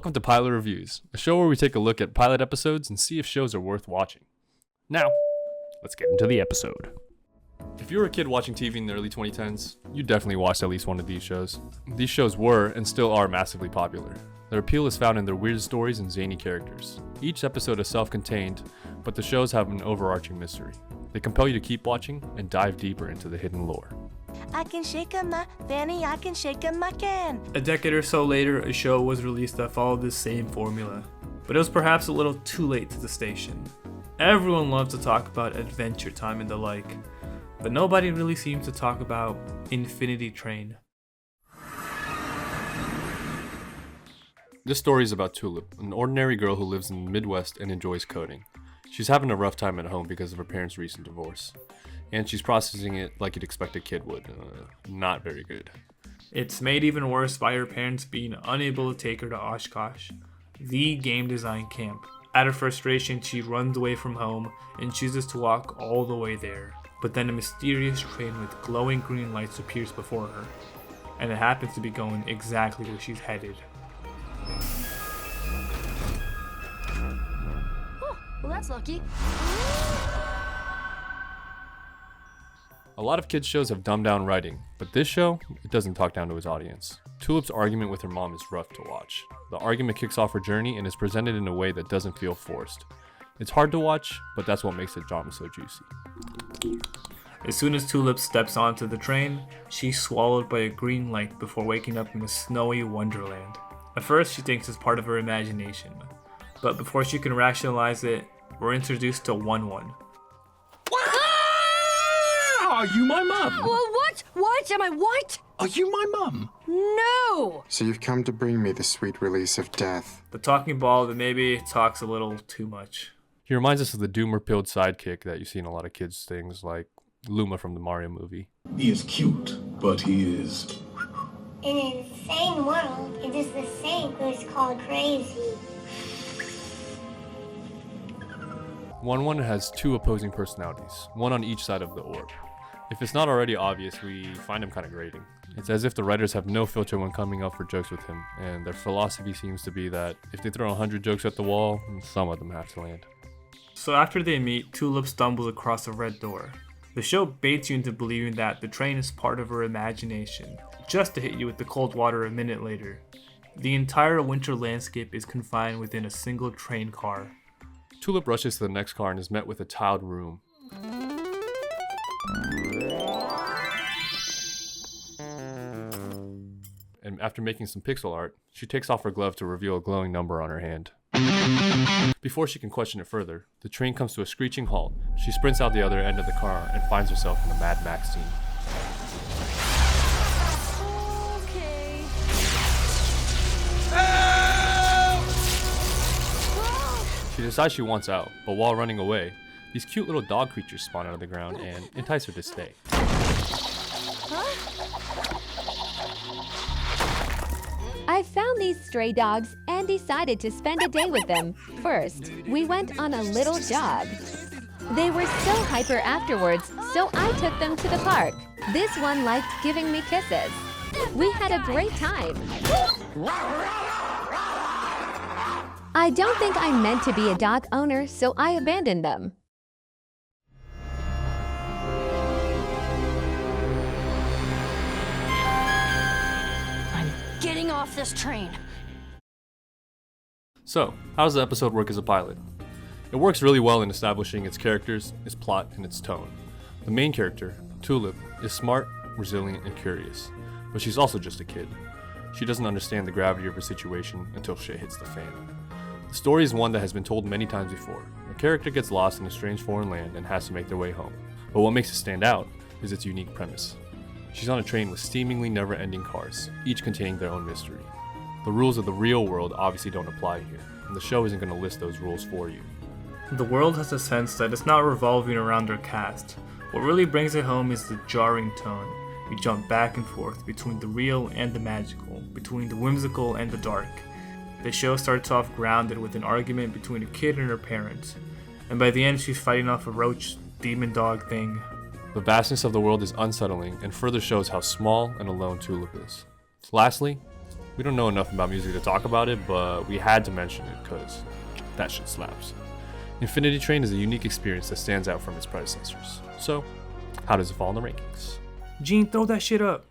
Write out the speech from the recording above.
Welcome to Pilot Reviews, a show where we take a look at pilot episodes and see if shows are worth watching. Now, let's get into the episode. If you were a kid watching TV in the early 2010s, you definitely watched at least one of these shows. These shows were, and still are, massively popular. Their appeal is found in their weird stories and zany characters. Each episode is self-contained, but the shows have an overarching mystery. They compel you to keep watching and dive deeper into the hidden lore. I can shake a my fanny, I can shake a my can. A decade or so later, a show was released that followed this same formula, but it was perhaps a little too late to the station. Everyone loved to talk about Adventure Time and the like, but nobody really seems to talk about Infinity Train. This story is about Tulip, an ordinary girl who lives in the Midwest and enjoys coding. She's having a rough time at home because of her parents' recent divorce, and she's processing it like you'd expect a kid would. Not very good. It's made even worse by her parents being unable to take her to Oshkosh, the game design camp. Out of frustration, she runs away from home and chooses to walk all the way there. But then a mysterious train with glowing green lights appears before her, and it happens to be going exactly where she's headed. Oh, well that's lucky. A lot of kids' shows have dumbed down writing, but this show, it doesn't talk down to its audience. Tulip's argument with her mom is rough to watch. The argument kicks off her journey and is presented in a way that doesn't feel forced. It's hard to watch, but that's what makes the drama so juicy. As soon as Tulip steps onto the train, she's swallowed by a green light before waking up in a snowy wonderland. At first, she thinks it's part of her imagination, but before she can rationalize it, we're introduced to One-One. Are you my mum? What? What? Am I what? Are you my mum? No! So you've come to bring me the sweet release of death. The talking ball that maybe talks a little too much. He reminds us of the doomer-pilled sidekick that you see in a lot of kids' things, like Luma from the Mario movie. He is cute, but he is... In an insane world, it is the same who's called crazy. One-One has two opposing personalities, one on each side of the orb. If it's not already obvious, we find him kind of grating. It's as if the writers have no filter when coming up for jokes with him, and their philosophy seems to be that if they throw 100 jokes at the wall, some of them have to land. So after they meet, Tulip stumbles across a red door. The show baits you into believing that the train is part of her imagination, just to hit you with the cold water a minute later. The entire winter landscape is confined within a single train car. Tulip rushes to the next car and is met with a tiled room. And after making some pixel art, she takes off her glove to reveal a glowing number on her hand. Before she can question it further, the train comes to a screeching halt. She sprints out the other end of the car and finds herself in a Mad Max scene. Okay. She decides she wants out, but while running away, these cute little dog creatures spawn out of the ground and entice her to stay. I found these stray dogs and decided to spend a day with them. First, we went on a little jog. They were so hyper afterwards, so I took them to the park. This one liked giving me kisses. We had a great time. I don't think I'm meant to be a dog owner, so I abandoned them. Getting off this train. So, how does the episode work as a pilot? It works really well in establishing its characters, its plot, and its tone. The main character, Tulip, is smart, resilient, and curious, but she's also just a kid. She doesn't understand the gravity of her situation until shit hits the fan. The story is one that has been told many times before. A character gets lost in a strange foreign land and has to make their way home. But what makes it stand out is its unique premise. She's on a train with seemingly never-ending cars, each containing their own mystery. The rules of the real world obviously don't apply here, and the show isn't going to list those rules for you. The world has a sense that it's not revolving around their cast. What really brings it home is the jarring tone. We jump back and forth between the real and the magical, between the whimsical and the dark. The show starts off grounded with an argument between a kid and her parents, and by the end she's fighting off a roach demon dog thing. The vastness of the world is unsettling and further shows how small and alone Tulip is. Lastly, We don't know enough about music to talk about it, but we had to mention it because that shit slaps. Infinity Train is a unique experience that stands out from its predecessors. So, how does it fall in the rankings? Gene, throw that shit up.